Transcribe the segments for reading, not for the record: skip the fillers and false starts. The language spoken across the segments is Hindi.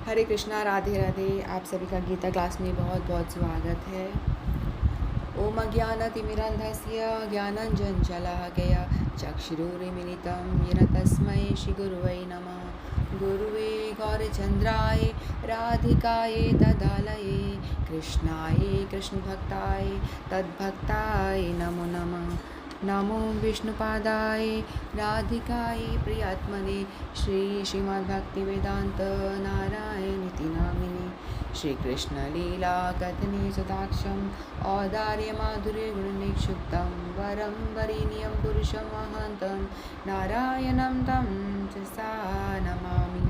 हरे कृष्णा, राधे राधे। आप सभी का गीता क्लास में बहुत बहुत स्वागत है। ओम अज्ञानतिमिरन्धस्य ज्ञानञ्जनशलाकया चक्षुरुन्मीलितं येन तस्मै श्रीगुरुवे नमः। गुरुवे गौरचन्द्राय राधिकायै तदालये कृष्णाय कृष्णभक्ताय तद्भक्ताय नमो नमः। नमो विष्णुपादाय राधिकाय प्रियात्मने श्रीमद्भक्तिवेदान्त नारायणीति नामिने श्रीकृष्णलीला कथने सुदाक्षं औदार्यमाधुर्यगुणनिक्षुब्धं वरं वरेण्यं पुरुषं महन्तं नारायणं तं च सा नमामि।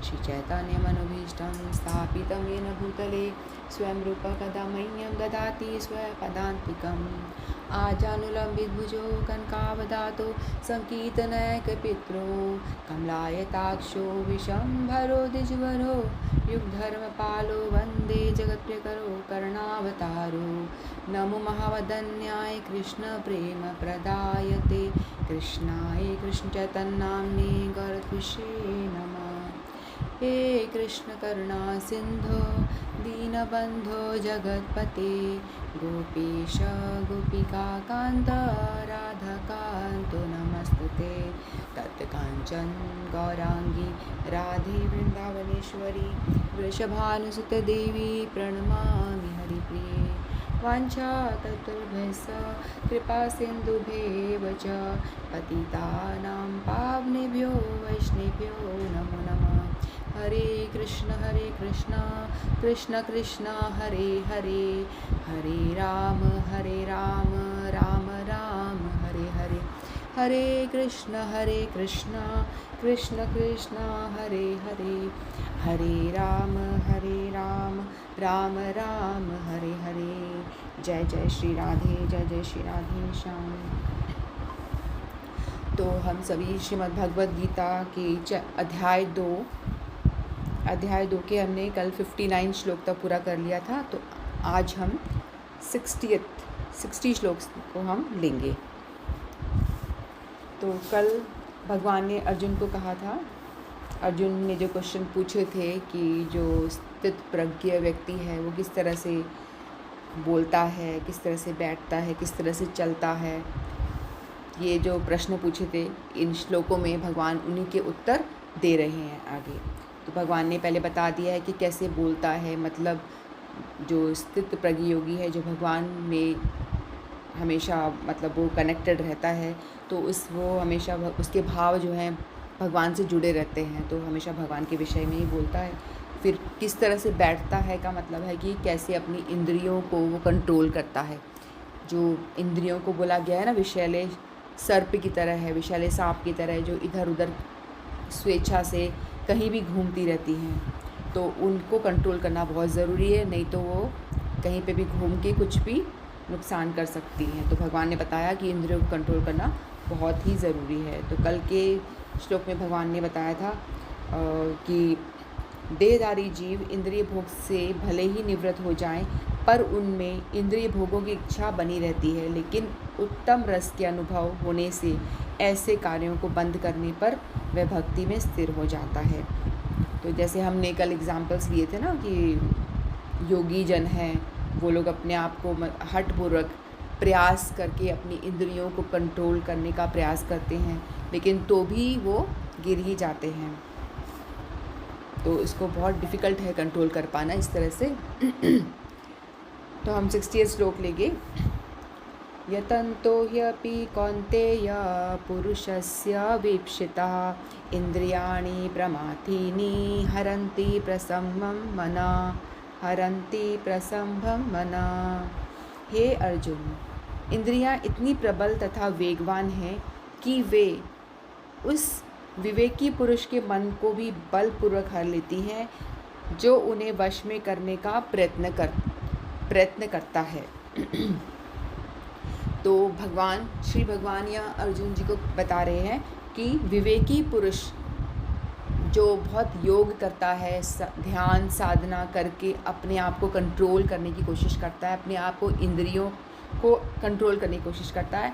श्रीचैतन्यमनुभीष्टं स्थापितं येन भूतले स्वयं रूपः कदा मह्यं ददाति स्वपदान्तिकम् आजानुलम्बितभुजो कनकावदातो सङ्कीर्तनैकपित्रो कमलायताक्षो विशम्भरो द्विजवरो युगधर्मपालो वन्दे जगत्प्रियकरो करुणावतारो। नमो महावदन्याय कृष्णप्रेमप्रदायते कृष्णाय कृष्णचैतन्यनाम्ने गौरत्विषे नमः। हे कृष्ण करुणा सिंधो दीनबंधो जगत्पते गोपेश गोपिका कांत राधा कांतो नमस्तुते। तप्तकांचन गौरांगी राधे वृंदावनेश्वरी वृषभानुसुते देवी प्रणमामि हरिप्रिये। वाञ्छाकल्पतरुभ्यश्च कृपा सिन्धुभ्येव च पतितानां पावनेभ्यो वैष्णवेभ्यो नमो नमः। हरे कृष्ण कृष्ण कृष्ण हरे हरे, हरे राम राम राम हरे हरे। हरे कृष्ण कृष्ण कृष्ण हरे हरे, हरे राम राम राम हरे हरे। जय जय श्री राधे, जय जय श्री राधे श्याम। तो हम सभी श्रीमद् भगवद गीता के अध्याय 2 के हमने कल 59 श्लोक तक पूरा कर लिया था। तो आज हम 60 श्लोक को हम लेंगे। तो कल भगवान ने अर्जुन को कहा था, अर्जुन ने जो क्वेश्चन पूछे थे कि जो स्थित प्रज्ञ व्यक्ति है वो किस तरह से बोलता है, किस तरह से बैठता है, किस तरह से चलता है, ये जो प्रश्न पूछे थे इन श्लोकों में भगवान उन्हीं के उत्तर दे रहे हैं आगे। तो भगवान ने पहले बता दिया है कि कैसे बोलता है, मतलब जो स्थित प्रज्ञ योगी है, जो भगवान में हमेशा मतलब वो कनेक्टेड रहता है, तो वो हमेशा उसके भाव जो हैं भगवान से जुड़े रहते हैं, तो हमेशा भगवान के विषय में ही बोलता है। फिर किस तरह से बैठता है का मतलब है कि कैसे अपनी इंद्रियों को वो कंट्रोल करता है। जो इंद्रियों को बोला गया है ना, विषैले सर्प की तरह है, विषैले सांप की तरह है, जो इधर उधर स्वेच्छा से कहीं भी घूमती रहती हैं, तो उनको कंट्रोल करना बहुत ज़रूरी है, नहीं तो वो कहीं पे भी घूम के कुछ भी नुकसान कर सकती हैं। तो भगवान ने बताया कि इंद्रियों को कंट्रोल करना बहुत ही ज़रूरी है। तो कल के श्लोक में भगवान ने बताया था कि देहधारी जीव इंद्रिय भोग से भले ही निवृत्त हो जाएं, पर उनमें इंद्रिय भोगों की इच्छा बनी रहती है, लेकिन उत्तम रस के अनुभव होने से ऐसे कार्यों को बंद करने पर वह भक्ति में स्थिर हो जाता है। तो जैसे हमने कल एग्जाम्पल्स लिए थे ना कि योगी जन हैं, वो लोग अपने आप को हठपूर्वक प्रयास करके अपनी इंद्रियों को कंट्रोल करने का प्रयास करते हैं, लेकिन तो भी वो गिर ही जाते हैं। तो इसको बहुत डिफ़िकल्ट है कंट्रोल कर पाना इस तरह से। तो हम 60 श्लोक लेंगे। यतन्तो ह्यपि कौन्तेय पुरुषस्य वीप्सितः इन्द्रियाणि प्रमाथीनि हरन्ति प्रसम्भं मनः। हे अर्जुन, इंद्रियां इतनी प्रबल तथा वेगवान हैं कि वे उस विवेकी पुरुष के मन को भी बलपूर्वक हर लेती हैं जो उन्हें वश में करने का प्रयत्न करता है। तो श्री भगवान या अर्जुन जी को बता रहे हैं कि विवेकी पुरुष जो बहुत योग करता है, ध्यान साधना करके अपने आप को कंट्रोल करने की कोशिश करता है, अपने आप को इंद्रियों को कंट्रोल करने की कोशिश करता है,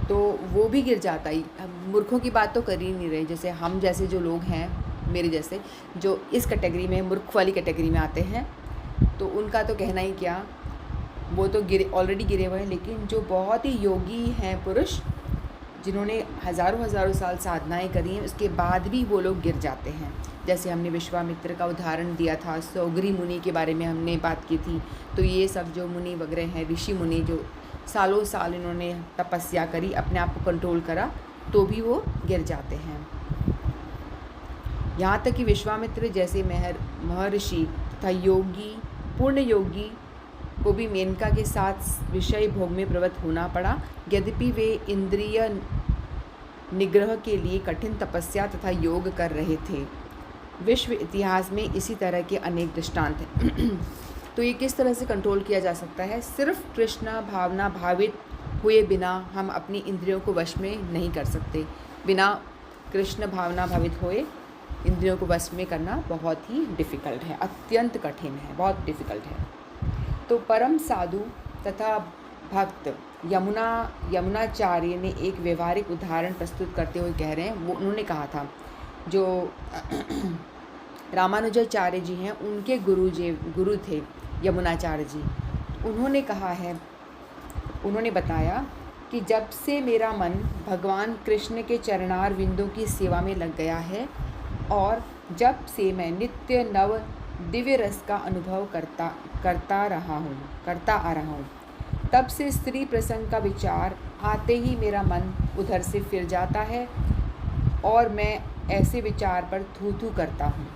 तो वो भी गिर जाता ही। मूर्खों की बात तो कर ही नहीं रहे, जैसे हम जैसे जो लोग हैं मेरे जैसे जो इस कैटेगरी में, मूर्ख वाली कैटेगरी में आते हैं, तो उनका तो कहना ही क्या, वो तो ऑलरेडी गिरे हुए हैं। लेकिन जो बहुत ही योगी हैं पुरुष, जिन्होंने हज़ारों हज़ारों साल साधनाएं करी हैं, उसके बाद भी वो लोग गिर जाते हैं। जैसे हमने विश्वामित्र का उदाहरण दिया था, सौगरी मुनि के बारे में हमने बात की थी। तो ये सब जो मुनि वगैरह हैं, ऋषि मुनि, जो सालों साल इन्होंने तपस्या करी, अपने आप को कंट्रोल करा, तो भी वो गिर जाते हैं। यहाँ तक कि विश्वामित्र जैसे महर्षि तथा योगी, पूर्ण योगी को भी मेनका के साथ विषय भोग में प्रवृत्त होना पड़ा, यद्यपि वे इंद्रिय निग्रह के लिए कठिन तपस्या तथा योग कर रहे थे। विश्व इतिहास में इसी तरह के अनेक दृष्टांत हैं। तो ये किस तरह से कंट्रोल किया जा सकता है? सिर्फ कृष्ण भावना भावित हुए बिना हम अपनी इंद्रियों को वश में नहीं कर सकते। बिना कृष्ण भावना भावित हुए इंद्रियों को वश में करना बहुत ही डिफ़िकल्ट है, अत्यंत कठिन है, बहुत डिफ़िकल्ट है। तो परम साधु तथा भक्त यमुनाचार्य ने एक व्यवहारिक उदाहरण प्रस्तुत करते हुए कह रहे हैं, वो उन्होंने कहा था, जो रामानुजाचार्य जी हैं, उनके गुरु थे यमुनाचार्य जी। उन्होंने कहा है, उन्होंने बताया कि जब से मेरा मन भगवान कृष्ण के चरणार विंदों की सेवा में लग गया है और जब से मैं नित्य नव दिव्य रस का अनुभव करता आ रहा हूँ, तब से स्त्री प्रसंग का विचार आते ही मेरा मन उधर से फिर जाता है और मैं ऐसे विचार पर थू करता हूँ।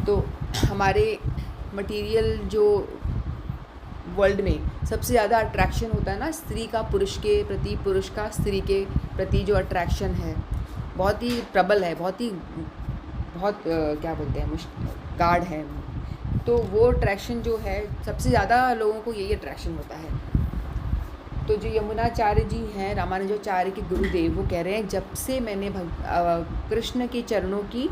तो हमारे मटेरियल जो वर्ल्ड में सबसे ज़्यादा अट्रैक्शन होता है ना स्त्री का पुरुष के प्रति, पुरुष का स्त्री के प्रति जो अट्रैक्शन है बहुत ही प्रबल है, बहुत क्या बोलते हैं, गाढ़ है। तो वो अट्रैक्शन जो है सबसे ज़्यादा लोगों को यही अट्रैक्शन होता है। तो जो यमुनाचार्य जी हैं, रामानुजाचार्य के गुरुदेव, वो कह रहे हैं, जब से मैंने कृष्ण के चरणों की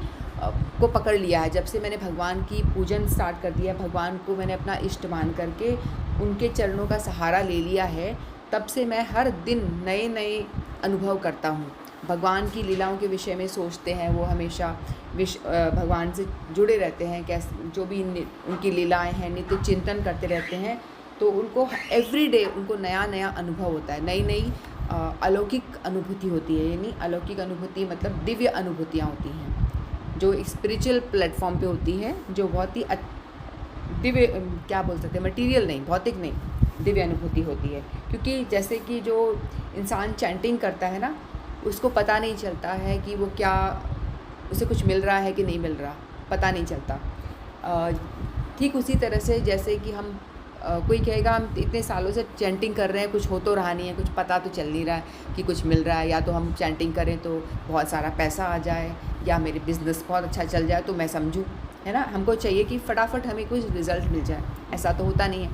को पकड़ लिया है, जब से मैंने भगवान की पूजन स्टार्ट कर दिया, भगवान को मैंने अपना इष्ट मान करके उनके चरणों का सहारा ले लिया है, तब से मैं हर दिन नए नए अनुभव करता हूँ। भगवान की लीलाओं के विषय में सोचते हैं, वो हमेशा भगवान से जुड़े रहते हैं, कैसे जो भी उनकी लीलाएं हैं नित्य चिंतन करते रहते हैं। तो उनको एवरी डे उनको नया नया अनुभव होता है, नई नई अलौकिक अनुभूति होती है। यानी अलौकिक अनुभूति मतलब दिव्य अनुभूतियाँ होती हैं जो स्पिरिचुअल प्लेटफॉर्म पे होती हैं, जो बहुत ही दिव्य, क्या बोल सकते हैं, मटेरियल नहीं, भौतिक नहीं, दिव्य अनुभूति होती है। क्योंकि जैसे कि जो इंसान चैंटिंग करता है ना, उसको पता नहीं चलता है कि वो क्या, उसे कुछ मिल रहा है कि नहीं मिल रहा, पता नहीं चलता। ठीक उसी तरह से जैसे कि हम कोई कहेगा हम इतने सालों से चैंटिंग कर रहे हैं, कुछ हो तो रहा नहीं है, कुछ पता तो चल नहीं रहा है कि कुछ मिल रहा है, या तो हम चैंटिंग करें तो बहुत सारा पैसा आ जाए, या मेरे बिज़नेस बहुत अच्छा चल जाए तो मैं समझूं, है ना। हमको चाहिए कि फटाफट हमें कुछ रिज़ल्ट मिल जाए, ऐसा तो होता नहीं है।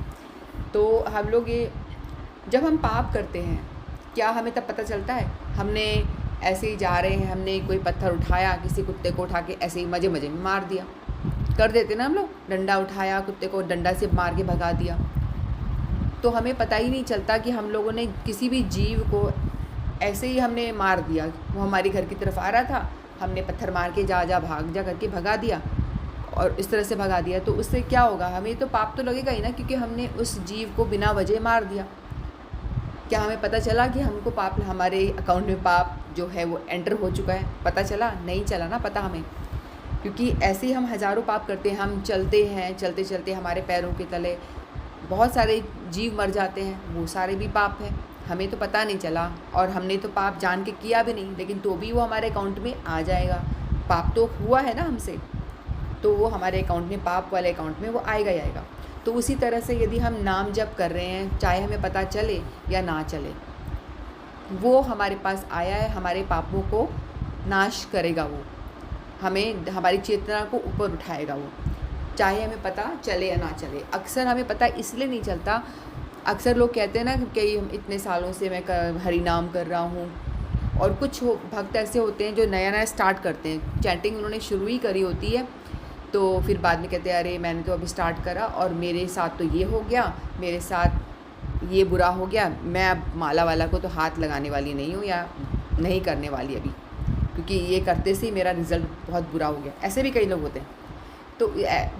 तो हम लोग ये जब हम पाप करते हैं, क्या हमें तब पता चलता है? हमने ऐसे ही जा रहे हैं, हमने कोई पत्थर उठाया, किसी कुत्ते को उठा के ऐसे ही मज़े मज़े में मार दिया, कर देते ना हम लोग, डंडा उठाया, कुत्ते को डंडा से मार के भगा दिया, तो हमें पता ही नहीं चलता कि हम लोगों ने किसी भी जीव को ऐसे ही हमने मार दिया। वो हमारे घर की तरफ आ रहा था, हमने पत्थर मार के जा भाग जा करके भगा दिया, और इस तरह से भगा दिया। तो उससे क्या होगा? हमें तो पाप तो लगेगा ही ना, क्योंकि हमने उस जीव को बिना वजह मार दिया। क्या हमें पता चला कि हमको पाप, हमारे अकाउंट में पाप जो है वो एंटर हो चुका है? पता चला? नहीं चला ना पता हमें, क्योंकि ऐसे ही हम हज़ारों पाप करते हैं। हम चलते हैं, चलते चलते हमारे पैरों के तले बहुत सारे जीव मर जाते हैं, वो सारे भी पाप हैं, हमें तो पता नहीं चला, और हमने तो पाप जान के किया भी नहीं, लेकिन तो भी वो हमारे अकाउंट में आ जाएगा। पाप तो हुआ है ना हमसे, तो वो हमारे अकाउंट में, पाप वाले अकाउंट में वो आएगा ही आएगा। तो उसी तरह से यदि हम नाम जप कर रहे हैं, चाहे हमें पता चले या ना चले, वो हमारे पास आया है, हमारे पापों को नाश करेगा, वो हमें, हमारी चेतना को ऊपर उठाएगा, वो चाहे हमें पता चले या ना चले। अक्सर हमें पता इसलिए नहीं चलता, अक्सर लोग कहते हैं ना कि हम इतने सालों से मैं हरि नाम कर रहा हूँ, और कुछ भक्त ऐसे होते हैं जो नया नया स्टार्ट करते हैं, चैंटिंग उन्होंने शुरू ही करी होती है, तो फिर बाद में कहते हैं अरे मैंने तो अभी स्टार्ट करा और मेरे साथ तो ये हो गया, मेरे साथ ये बुरा हो गया, मैं अब माला वाला को तो हाथ लगाने वाली नहीं हूँ, या नहीं करने वाली अभी। क्योंकि ये करते से ही मेरा रिज़ल्ट बहुत बुरा हो गया। ऐसे भी कई लोग होते हैं। तो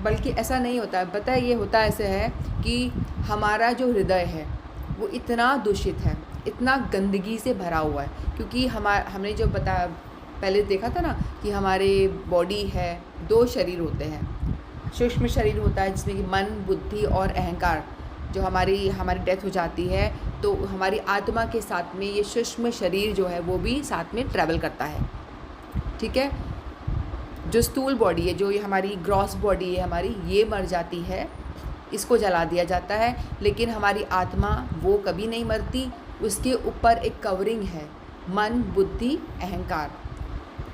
बल्कि ऐसा नहीं होता है, पता है ये होता ऐसे है कि हमारा जो हृदय है वो इतना दूषित है, इतना गंदगी से भरा हुआ है, क्योंकि हमने जो पहले देखा था ना कि हमारे बॉडी है, 2 शरीर होते हैं। सूक्ष्म शरीर होता है जिसमें कि मन, बुद्धि और अहंकार, जो हमारी डेथ हो जाती है तो हमारी आत्मा के साथ में ये सूक्ष्म शरीर जो है वो भी साथ में ट्रैवल करता है, ठीक है। जो स्थूल बॉडी है, जो ये हमारी ग्रॉस बॉडी है हमारी, ये मर जाती है, इसको जला दिया जाता है, लेकिन हमारी आत्मा वो कभी नहीं मरती। उसके ऊपर एक कवरिंग है, मन, बुद्धि, अहंकार।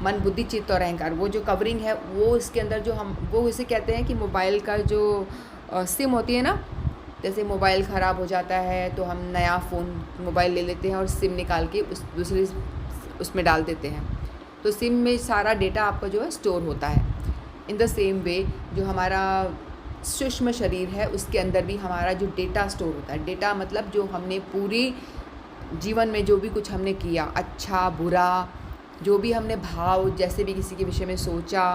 मन, बुद्धि, चित्त और अहंकार, वो जो कवरिंग है वो इसके अंदर जो वो इसे कहते हैं कि मोबाइल का जो सिम होती है ना, जैसे मोबाइल ख़राब हो जाता है तो हम नया मोबाइल ले लेते हैं और सिम निकाल के दूसरी उसमें डाल देते हैं, तो सिम में सारा डेटा आपका जो है स्टोर होता है। इन द सेम वे जो हमारा सूक्ष्म शरीर है उसके अंदर भी हमारा जो डेटा स्टोर होता है। डेटा मतलब जो हमने पूरी जीवन में जो भी कुछ हमने किया, अच्छा बुरा, जो भी हमने भाव जैसे भी किसी के विषय में सोचा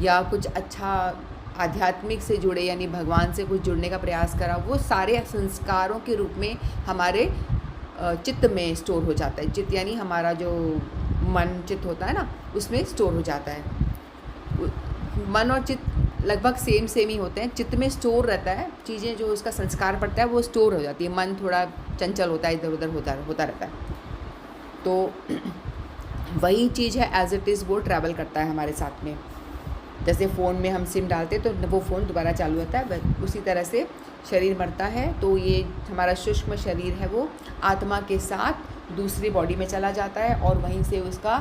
या कुछ अच्छा आध्यात्मिक से जुड़े यानी भगवान से कुछ जुड़ने का प्रयास करा, वो सारे संस्कारों के रूप में हमारे चित्त में स्टोर हो जाता है। चित्त यानी हमारा जो मन चित्त होता है ना, उसमें स्टोर हो जाता है। मन और चित्त लगभग सेम ही होते हैं। चित्त में स्टोर रहता है चीज़ें, जो उसका संस्कार पड़ता है वो स्टोर हो जाती है। मन थोड़ा चंचल होता है, इधर उधर होता रहता है। तो वही चीज़ है एज इट इज़, वो ट्रैवल करता है हमारे साथ में। जैसे फ़ोन में हम सिम डालते हैं तो वो फ़ोन दोबारा चालू होता है, उसी तरह से शरीर मरता है तो ये हमारा सूक्ष्म शरीर है वो आत्मा के साथ दूसरी बॉडी में चला जाता है और वहीं से उसका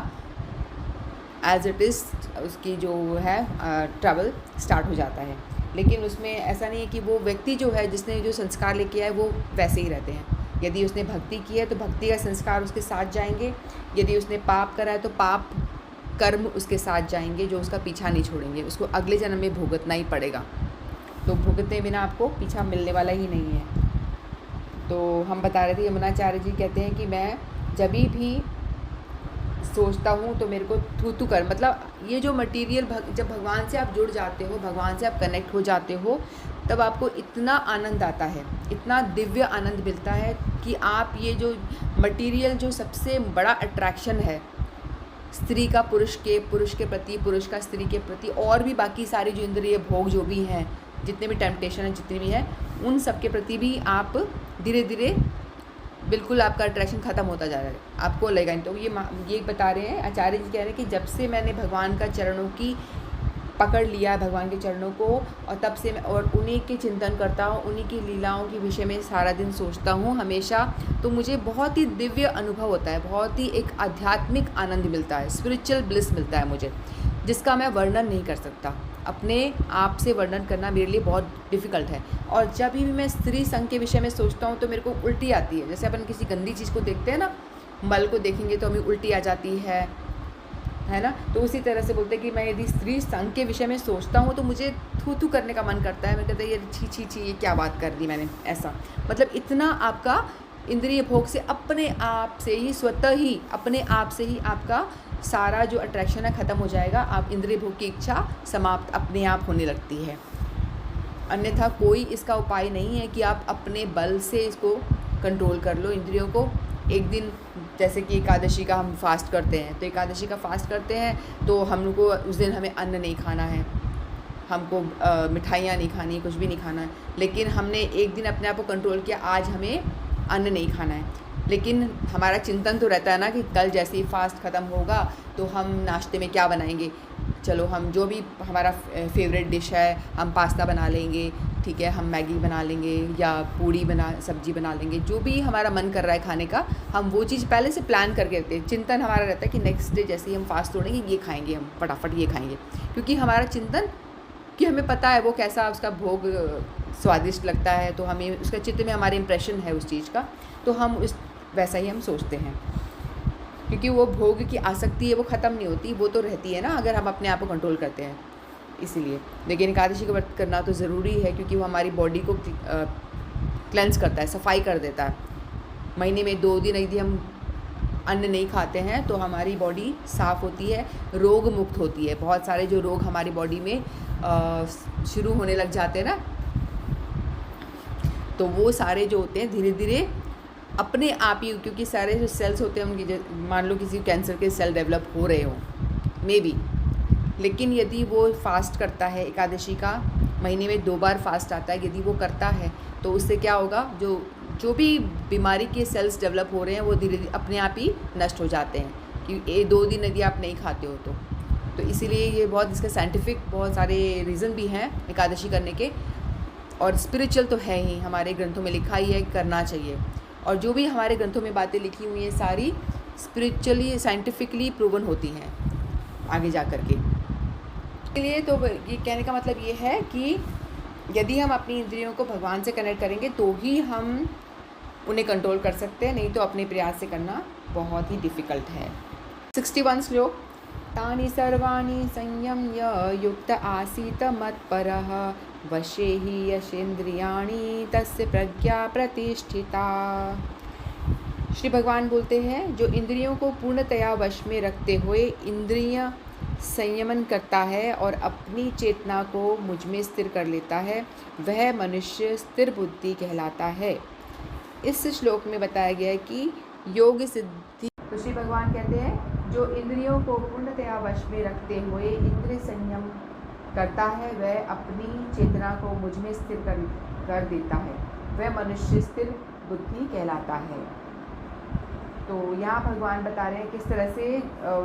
एज इट इज़ उसकी जो है ट्रैवल स्टार्ट हो जाता है। लेकिन उसमें ऐसा नहीं है कि वो व्यक्ति जो है जिसने जो संस्कार लेके आया है वो वैसे ही रहते हैं। यदि उसने भक्ति की है तो भक्ति का संस्कार उसके साथ जाएंगे, यदि उसने पाप करा है तो पाप कर्म उसके साथ जाएंगे जो उसका पीछा नहीं छोड़ेंगे, उसको अगले जन्म में भुगतना ही पड़ेगा। तो भुगतने बिना आपको पीछा मिलने वाला ही नहीं है। तो हम बता रहे थे, यमुनाचार्य जी कहते हैं कि मैं जब भी सोचता हूँ तो मेरे को थू कर, मतलब ये जो मटीरियल जब भगवान से आप जुड़ जाते हो, भगवान से आप कनेक्ट हो जाते हो, तब आपको इतना आनंद आता है, इतना दिव्य आनंद मिलता है कि आप ये जो मटीरियल जो सबसे बड़ा अट्रैक्शन है स्त्री का पुरुष के प्रति, पुरुष का स्त्री के प्रति, और भी बाकी सारी जो इंद्रिय भोग जो भी हैं, जितने भी टेम्पटेशन है, जितने भी हैं, उन सब के प्रति भी आप धीरे धीरे बिल्कुल आपका अट्रैक्शन ख़त्म होता जा रहा है, आपको लगेगा। तो ये बता रहे हैं, आचार्य जी कह रहे हैं कि जब से मैंने भगवान का चरणों की पकड़ लिया, भगवान के चरणों को, और तब से मैं और उन्हीं के चिंतन करता हूँ, उन्हीं की लीलाओं के विषय में सारा दिन सोचता हूँ हमेशा, तो मुझे बहुत ही दिव्य अनुभव होता है, बहुत ही एक आध्यात्मिक आनंद मिलता है, स्पिरिचुअल ब्लिस मिलता है मुझे, जिसका मैं वर्णन नहीं कर सकता। अपने आप से वर्णन करना मेरे लिए बहुत डिफ़िकल्ट है। और जब भी मैं स्त्री संघ के विषय में सोचता हूँ तो मेरे को उल्टी आती है। जैसे अपन किसी गंदी चीज़ को देखते हैं ना, मल को देखेंगे तो हमें उल्टी आ जाती है ना। तो उसी तरह से बोलते हैं कि मैं यदि स्त्री संघ के विषय में सोचता हूँ तो मुझे थू करने का मन करता है। मैं कहता है ये छी ये क्या बात कर दी मैंने, ऐसा। मतलब इतना आपका इंद्रिय भोग से अपने आप से ही, स्वतः ही अपने आप से ही आपका सारा जो अट्रैक्शन है ख़त्म हो जाएगा। आप इंद्रिय भोग की इच्छा समाप्त अपने आप होने लगती है। अन्यथा कोई इसका उपाय नहीं है कि आप अपने बल से इसको कंट्रोल कर लो इंद्रियों को। एक दिन जैसे कि एकादशी का हम फास्ट करते हैं, तो एकादशी का फास्ट करते हैं तो हमको उस दिन हमें अन्न नहीं खाना है, हमको मिठाइयाँ नहीं खानी, कुछ भी नहीं खाना है। लेकिन हमने एक दिन अपने आप को कंट्रोल किया, आज हमें अन्न नहीं खाना है। लेकिन हमारा चिंतन तो रहता है ना कि कल जैसे ही फास्ट ख़त्म होगा तो हम नाश्ते में क्या बनाएंगे, चलो हम जो भी हमारा फेवरेट डिश है, हम पास्ता बना लेंगे, ठीक है, हम मैगी बना लेंगे या पूड़ी सब्जी बना लेंगे, जो भी हमारा मन कर रहा है खाने का, हम वो चीज़ पहले से प्लान करके रखते हैं। चिंतन हमारा रहता है कि नेक्स्ट डे जैसे ही हम फास्ट तोड़ेंगे ये खाएंगे, हम फटाफट ये खाएंगे, क्योंकि हमारा चिंतन कि हमें पता है वो कैसा उसका भोग स्वादिष्ट लगता है, तो हमें उसका चित्त में हमारे इम्प्रेशन है उस चीज़ का, तो हम वैसा ही हम सोचते हैं। क्योंकि वो भोग की आसक्ति है वो ख़त्म नहीं होती, वो तो रहती है ना अगर हम अपने आप को कंट्रोल करते हैं, इसीलिए। लेकिन एकादशी का व्रत करना तो ज़रूरी है क्योंकि वो हमारी बॉडी को क्लेंस करता है, सफाई कर देता है। महीने में 2 दिन यदि हम अन्न नहीं खाते हैं तो हमारी बॉडी साफ़ होती है, रोग मुक्त होती है। बहुत सारे जो रोग हमारी बॉडी में शुरू होने लग जाते हैं ना, तो वो सारे जो होते हैं धीरे धीरे अपने आप ही, क्योंकि सारे जो सेल्स होते हैं उनकी, मान लो किसी कैंसर के सेल डेवलप हो रहे हो मे बी, लेकिन यदि वो फास्ट करता है, एकादशी का महीने में 2 बार फास्ट आता है, यदि वो करता है तो उससे क्या होगा, जो भी बीमारी के सेल्स डेवलप हो रहे हैं वो धीरे धीरे अपने आप ही नष्ट हो जाते हैं, कि 2 दिन यदि आप नहीं खाते हो तो इसीलिए ये बहुत, इसका साइंटिफिक बहुत सारे रीज़न भी हैं एकादशी करने के, और स्पिरिचुअल तो है ही, हमारे ग्रंथों में लिखा ही है करना चाहिए। और जो भी हमारे ग्रंथों में बातें लिखी हुई हैं सारी स्पिरिचुअली साइंटिफिकली प्रूवन होती हैं आगे जा कर के। इसलिए तो ये कहने का मतलब ये है कि यदि हम अपनी इंद्रियों को भगवान से कनेक्ट करेंगे तो ही हम उन्हें कंट्रोल कर सकते हैं, नहीं तो अपने प्रयास से करना बहुत ही डिफ़िकल्ट है। 61 श्लोक। तानि सर्वाणि संयम्य युक्त आसीत मत्परः वशे हि यशेन्द्रियाणि तस्य प्रज्ञा प्रतिष्ठिता। श्री भगवान बोलते हैं, जो इंद्रियों को पूर्णतया वश में रखते हुए इंद्रिय संयमन करता है और अपनी चेतना को मुझ में स्थिर कर लेता है, वह मनुष्य स्थिर बुद्धि कहलाता है। इस श्लोक में बताया गया है कि योग सिद्धि, तो श्री भगवान कहते हैं जो इंद्रियों को पूर्णतया वश में रखते हुए इंद्रिय संयम करता है वह अपनी चेतना को मुझ में स्थिर कर देता है, वह मनुष्य स्थिर बुद्धि कहलाता है। तो यहाँ भगवान बता रहे हैं किस तरह से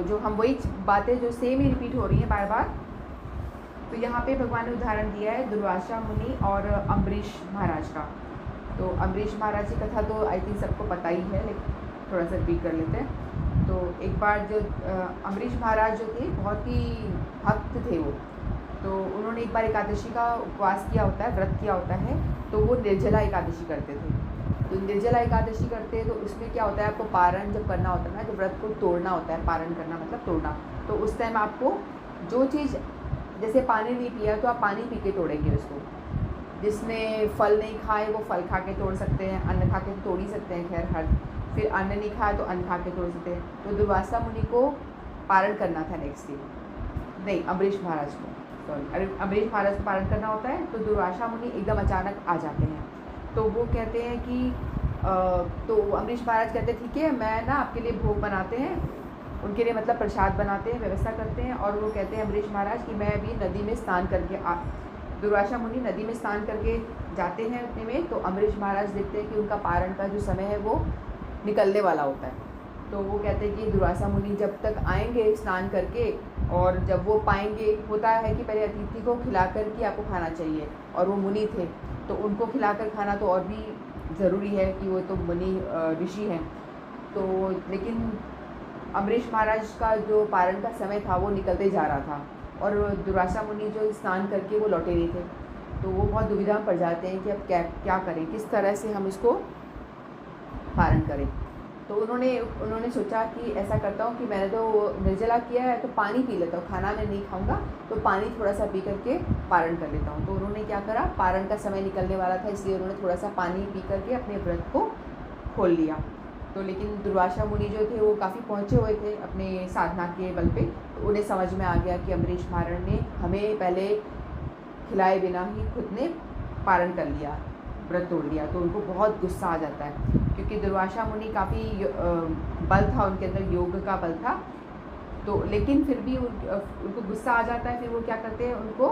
जो हम वही बातें जो सेम ही रिपीट हो रही हैं बार बार। तो यहाँ पे भगवान ने उदाहरण दिया है दुर्वासा मुनि और अम्बरीश महाराज का। तो अम्बरीश महाराज की कथा तो आई थिंक सबको पता ही है, लेकिन थोड़ा सा रिपीट कर लेते हैं। तो एक बार जो अम्बरीश महाराज जो थे बहुत ही भक्त थे वो, तो उन्होंने एक बार एकादशी का उपवास किया होता है, व्रत किया होता है, तो वो निर्जला एकादशी करते थे। तो निर्जला एकादशी करते हैं तो उसमें क्या होता है, आपको पारण जब करना होता है ना, जब व्रत को तोड़ना होता है, पारण करना मतलब तोड़ना, तो उस टाइम आपको जो चीज़, जैसे पानी नहीं पिया तो आप पानी पी के तोड़ेंगे उसको, जिसने फल नहीं खाए वो फल खा के तोड़ सकते हैं, अन्न खा के तोड़ ही सकते हैं, खैर हर, फिर अन्न नहीं खाया तो अन्न खा के तोड़ सकते हैं। तो दुर्वासा मुनि को पारण करना था नेक्स्ट डे, नहीं अम्बरीश महाराज को, सॉरी अम्बरीश महाराज को पारण करना होता है। तो दुर्वासा मुनि एकदम अचानक आ जाते हैं, तो वो कहते हैं कि तो अम्बरीश महाराज कहते हैं ठीक है, मैं ना आपके लिए भोग बनाते हैं, उनके लिए मतलब प्रसाद बनाते हैं, व्यवस्था करते हैं। और वो कहते हैं अम्बरीश महाराज कि मैं अभी नदी में स्नान करके दुर्वासा मुनि नदी में स्नान करके जाते हैं उतने में, तो अम्बरीश महाराज देखते हैं कि उनका पारण का जो समय है वो निकलने वाला होता है। तो वो कहते हैं कि दुर्वासा मुनि जब तक आएंगे स्नान करके, और जब वो पाएंगे, होता है कि पहले अतिथि को खिलाकर के आपको खाना चाहिए, और वो मुनि थे तो उनको खिलाकर खाना तो और भी ज़रूरी है कि वो तो मुनि ऋषि हैं। तो लेकिन अम्बरीश महाराज का जो पारण का समय था वो निकलते जा रहा था, और दुर्वासा मुनि जो स्नान करके वो लौटे नहीं थे, तो वो बहुत दुविधा में पड़ जाते हैं कि अब क्या करें, किस तरह से हम इसको पारण करें। तो उन्होंने सोचा कि ऐसा करता हूँ कि मैंने तो निर्जला किया है तो पानी पी लेता हूँ, खाना मैं नहीं खाऊंगा तो पानी थोड़ा सा पी करके पारण कर लेता हूँ। तो उन्होंने क्या करा, पारण का समय निकलने वाला था इसलिए उन्होंने थोड़ा सा पानी पी करके अपने व्रत को खोल लिया। तो लेकिन दुर्वासा मुनि जो थे वो काफ़ी पहुँचे हुए थे अपने साधना के बल पे, तो उन्हें समझ में आ गया कि अम्बरीश महाराज ने हमें पहले खिलाए बिना ही खुद ने पारण कर लिया, व्रत तोड़ लिया। तो उनको बहुत गुस्सा आ जाता है, क्योंकि दुर्वासा मुनि काफ़ी बल था उनके अंदर, योग का बल था। तो लेकिन फिर भी उनको गुस्सा आ जाता है, फिर वो क्या करते हैं, उनको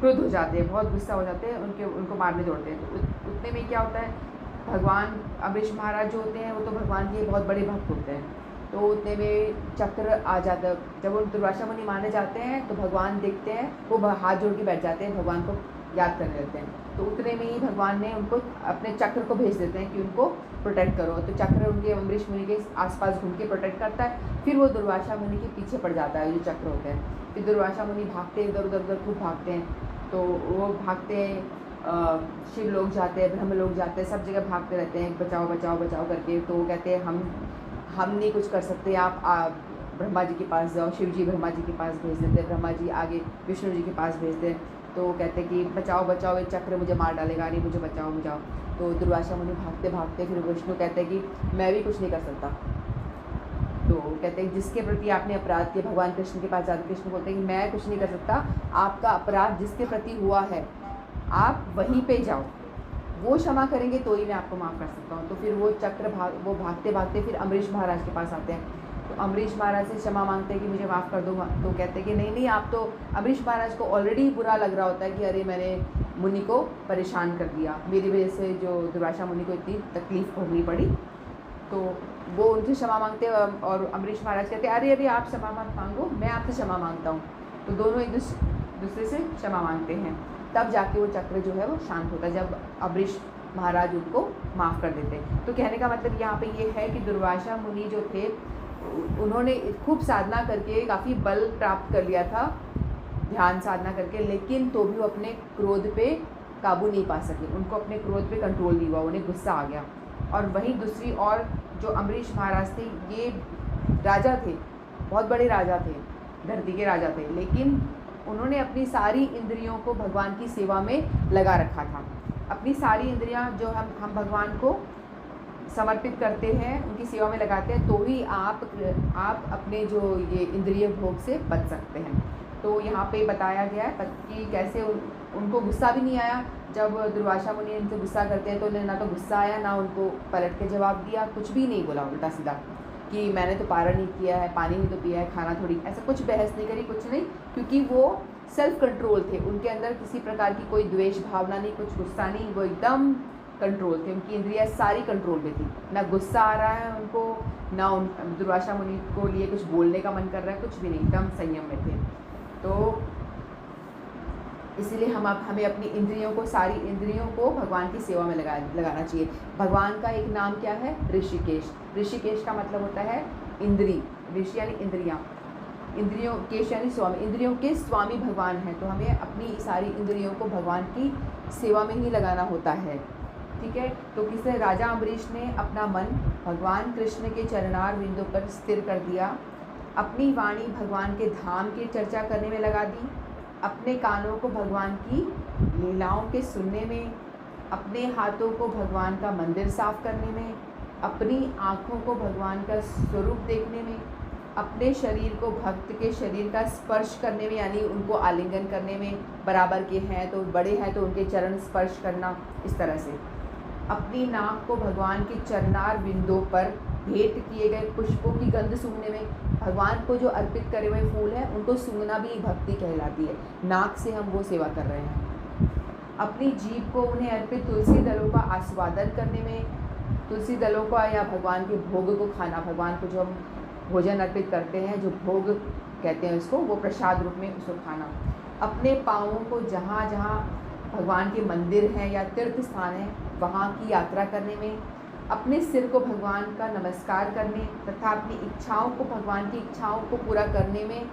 क्रोध हो जाते हैं, बहुत गुस्सा हो जाते हैं, उनको मारने दौड़ते हैं। तो उतने में क्या होता है, भगवान अम्बरीश महाराज जो होते हैं वो तो भगवान के बहुत बड़े भक्त होते हैं। तो उतने में चक्र आ जाता है, जब वो दुर्वासा मुनि मारने जाते हैं तो भगवान देखते हैं, वो हाथ जोड़ के बैठ जाते हैं, भगवान को याद करने लगते हैं। तो उतने में ही भगवान ने उनको अपने चक्र को भेज देते हैं कि उनको प्रोटेक्ट करो। तो चक्र उनके अम्बरीश मुनि के आसपास घूम के प्रोटेक्ट करता है, फिर वो दुर्वासा मुनि के पीछे पड़ जाता है जो चक्र होते हैं। फिर दुर्वासा मुनि भागते इधर उधर खूब भागते हैं, तो वो भागते हैं, शिव लोग जाते हैं, ब्रह्म लोग जाते हैं, सब जगह भागते रहते हैं बचाओ बचाओ बचाओ करके। तो वो कहते हैं हम नहीं कुछ कर सकते, आप ब्रह्मा जी के पास जाओ। शिव जी ब्रह्मा जी के पास भेज देते हैं, ब्रह्मा जी आगे विष्णु जी के पास भेजते हैं। तो कहते कि बचाओ बचाओ, ये चक्र मुझे मार डालेगा, अरे मुझे बचाओ बचाओ। तो दुर्वासा मुनि भागते भागते फिर विष्णु कहते हैं कि मैं भी कुछ नहीं कर सकता। तो कहते हैं जिसके प्रति आपने अपराध किया, भगवान कृष्ण के पास जाते कृष्ण बोलते हैं कि मैं कुछ नहीं कर सकता, आपका अपराध जिसके प्रति हुआ है आप वहीं पे जाओ, वो क्षमा करेंगे तो ही मैं आपको माफ़ कर सकता हूँ। तो फिर वो वो भागते भागते फिर अम्बरीश महाराज के पास आते हैं। तो अम्बरीश महाराज से क्षमा मांगते हैं कि मुझे माफ़ कर दो। तो कहते हैं कि नहीं नहीं, आप तो, अम्बरीश महाराज को ऑलरेडी बुरा लग रहा होता है कि अरे मैंने मुनि को परेशान कर दिया, मेरी वजह से जो दुर्वासा मुनि को इतनी तकलीफ़ भोगनी पड़ी। तो वो उनसे क्षमा मांगते हैं और अम्बरीश महाराज कहते हैं अरे अरे आप क्षमा मत मांगो, मैं आपसे क्षमा मांगता हूँ। तो दोनों एक दूसरे से क्षमा मांगते हैं, तब जाके वो चक्र जो है वो शांत होता है, जब अम्बरीश महाराज उनको माफ़ कर देते हैं। तो कहने का मतलब यहाँ पे ये है कि दुर्वासा मुनि जो थे उन्होंने खूब साधना करके काफ़ी बल प्राप्त कर लिया था, ध्यान साधना करके, लेकिन तो भी वो अपने क्रोध पे काबू नहीं पा सके, उनको अपने क्रोध पे कंट्रोल नहीं हुआ, उन्हें गुस्सा आ गया। और वहीं दूसरी और जो अम्बरीश महाराज थे, ये राजा थे, बहुत बड़े राजा थे, धरती के राजा थे, लेकिन उन्होंने अपनी सारी इंद्रियों को भगवान की सेवा में लगा रखा था। अपनी सारी इंद्रियां जो हम भगवान को समर्पित करते हैं, उनकी सेवा में लगाते हैं, तो ही आप अपने जो ये इंद्रिय भोग से बच सकते हैं। तो यहाँ पे बताया गया है कि कैसे उनको गुस्सा भी नहीं आया। जब दुर्वासा मुनि इनसे गुस्सा करते हैं तो उन्हें ना तो गुस्सा आया, ना उनको पलट के जवाब दिया, कुछ भी नहीं बोला उल्टा सीधा कि मैंने तो पारण नहीं किया है, पानी नहीं तो पिया है, खाना थोड़ी, ऐसा कुछ बहस नहीं करी, कुछ नहीं, क्योंकि वो सेल्फ कंट्रोल थे, उनके अंदर किसी प्रकार की कोई द्वेष भावना नहीं, कुछ गुस्सा नहीं, वो एकदम कंट्रोल थे, उनकी इंद्रियां सारी कंट्रोल में थी, ना गुस्सा आ रहा है उनको, ना उन दुर्वासा मुनि को लिए कुछ बोलने का मन कर रहा है, कुछ भी नहीं, एकदम संयम में थे। तो इसीलिए हमें अपनी इंद्रियों को, सारी इंद्रियों को भगवान की सेवा में लगाना चाहिए। भगवान का एक नाम क्या है? ऋषिकेश। ऋषिकेश का मतलब होता है इंद्री, ऋषि यानी इंद्रियां, इंद्रियों केश यानी स्वामी, इंद्रियों के स्वामी भगवान हैं। तो हमें अपनी सारी इंद्रियों को भगवान की सेवा में ही लगाना होता है, ठीक है। तो किसे राजा अम्बरीश ने अपना मन भगवान कृष्ण के चरणार बिंदु पर स्थिर कर दिया, अपनी वाणी भगवान के धाम की चर्चा करने में लगा दी, अपने कानों को भगवान की लीलाओं के सुनने में, अपने हाथों को भगवान का मंदिर साफ करने में, अपनी आँखों को भगवान का स्वरूप देखने में, अपने शरीर को भक्त के शरीर का स्पर्श करने में, यानी उनको आलिंगन करने में, बराबर के हैं तो बड़े हैं तो उनके चरण स्पर्श करना, इस तरह से अपनी नाक को भगवान के चरणार बिंदों पर भेंट किए गए पुष्पों की गंध सूंघने में, भगवान को जो अर्पित करे हुए फूल हैं उनको सूंघना भी भक्ति कहलाती है, नाक से हम वो सेवा कर रहे हैं। अपनी जीभ को उन्हें अर्पित तुलसी दलों का आस्वादन करने में, तुलसी दलों का या भगवान के भोग को खाना, भगवान को जो हम भोजन अर्पित करते हैं, जो भोग कहते हैं उसको, वो प्रसाद रूप में उसको खाना। अपने पाँवों को जहाँ जहाँ भगवान के मंदिर हैं या तीर्थ स्थान हैं वहाँ की यात्रा करने में, अपने सिर को भगवान का नमस्कार करने तथा अपनी इच्छाओं को, भगवान की इच्छाओं को पूरा करने में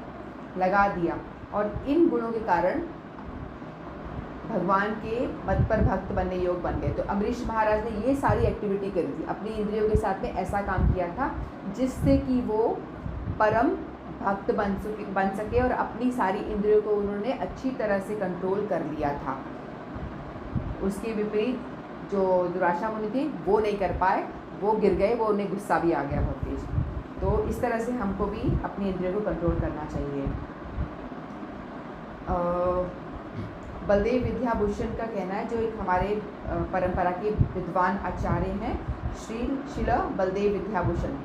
लगा दिया। और इन गुणों के कारण भगवान के मत पर भक्त बनने योग्य बन गए। तो अम्बरीश महाराज ने ये सारी एक्टिविटी करी थी, अपनी इंद्रियों के साथ में ऐसा काम किया था जिससे कि वो परम भक्त बन सके और अपनी सारी इंद्रियों को उन्होंने अच्छी तरह से कंट्रोल कर लिया था। उसके विपरीत जो दुर्वासा मुनि थे वो नहीं कर पाए, वो गिर गए, वो उन्हें गुस्सा भी आ गया बहुत तेज। तो इस तरह से हमको भी अपनी इंद्रियों को कंट्रोल करना चाहिए। बलदेव विद्याभूषण का कहना है, जो एक हमारे परंपरा के विद्वान आचार्य हैं, श्रील बलदेव विद्याभूषण,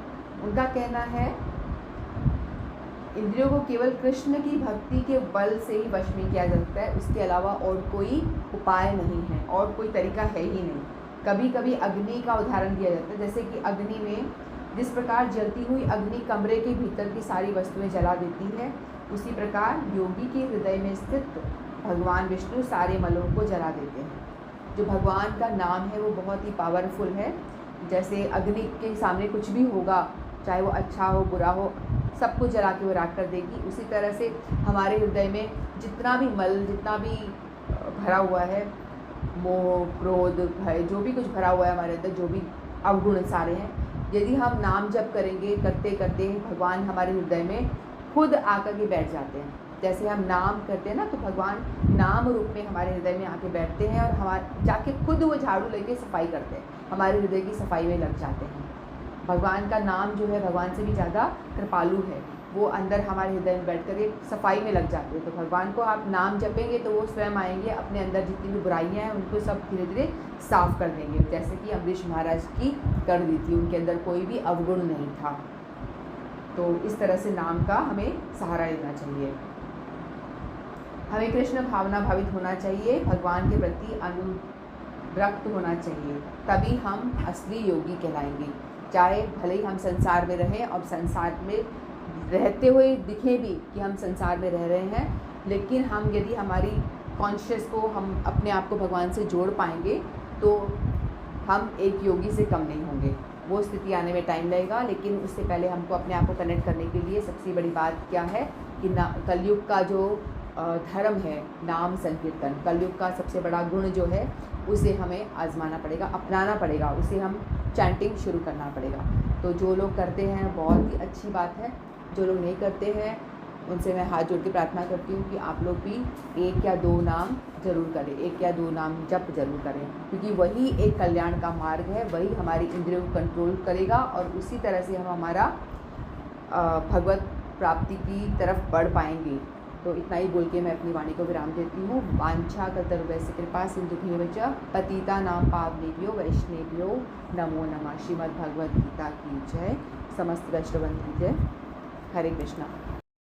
उनका कहना है इंद्रियों को केवल कृष्ण की भक्ति के बल से ही वश में किया जा सकता है, उसके अलावा और कोई उपाय नहीं है, और कोई तरीका है ही नहीं। कभी कभी अग्नि का उदाहरण दिया जाता है, जैसे कि अग्नि में जिस प्रकार जलती हुई अग्नि कमरे के भीतर की सारी वस्तुएं जला देती है, उसी प्रकार योगी के हृदय में स्थित भगवान विष्णु सारे मलों को जला देते हैं। जो भगवान का नाम है वो बहुत ही पावरफुल है। जैसे अग्नि के सामने कुछ भी होगा, चाहे वो अच्छा हो बुरा हो, सब कुछ जला के वो राख कर देगी। उसी तरह से हमारे हृदय में जितना भी मल, जितना भी भरा हुआ है, मोह क्रोध भय, जो भी कुछ भरा हुआ है हमारे अंदर, जो भी अवगुण सारे हैं, यदि हम नाम जप करेंगे, करते करते भगवान हमारे हृदय में खुद आकर के बैठ जाते हैं। जैसे हम नाम करते हैं ना, तो भगवान नाम रूप में हमारे हृदय में आके बैठते हैं और हमारे जाके खुद वो झाड़ू लेके सफाई करते हैं, हमारे हृदय की सफाई में लग जाते हैं। भगवान का नाम जो है भगवान से भी ज़्यादा कृपालु है, वो अंदर हमारे हृदय में बैठ कर एक सफाई में लग जाते हैं। तो भगवान को आप नाम जपेंगे तो वो स्वयं आएंगे, अपने अंदर जितनी भी बुराइयां हैं उनको सब धीरे धीरे साफ कर देंगे, जैसे कि अम्बरीश महाराज की कर दी थी, उनके अंदर कोई भी अवगुण नहीं था। तो इस तरह से नाम का हमें सहारा लेना चाहिए। हमें कृष्ण भावना भावित होना चाहिए, भगवान के प्रति अनुरक्त होना चाहिए, तभी हम असली योगी कहलाएंगे। चाहे भले ही हम संसार में रहें और संसार में रहते हुए दिखे भी कि हम संसार में रह रहे हैं, लेकिन हम यदि हमारी कॉन्शियस को, हम अपने आप को भगवान से जोड़ पाएंगे तो हम एक योगी से कम नहीं होंगे। वो स्थिति आने में टाइम लगेगा, लेकिन उससे पहले हमको अपने आप को कनेक्ट करने के लिए सबसे बड़ी बात क्या है कि कलयुग का जो धर्म है नाम संकीर्तन, कलयुग का सबसे बड़ा गुण जो है उसे हमें आजमाना पड़ेगा, अपनाना पड़ेगा, उसे हम चैंटिंग शुरू करना पड़ेगा। तो जो लोग करते हैं बहुत ही अच्छी बात है, जो लोग नहीं करते हैं उनसे मैं हाथ जोड़ के प्रार्थना करती हूँ कि आप लोग भी 1 या 2 नाम जरूर करें, 1 या 2 नाम जप जरूर करें, क्योंकि वही एक कल्याण का मार्ग है, वही हमारी इंद्रियों को कंट्रोल करेगा और उसी तरह से हम हमारा भगवत प्राप्ति की तरफ बढ़ पाएंगे। तो इतना ही बोल के मैं अपनी वाणी को विराम देती हूँ। वांछा कल्पतरुभ्यश्च कृपा सिंधुभ्यो च पतिता नाम पावनेभ्यो वैष्णवेभ्यो नमो नमः। श्रीमद् भगवद गीता की जय। समस्त वैष्णवों की जय। हरे कृष्णा।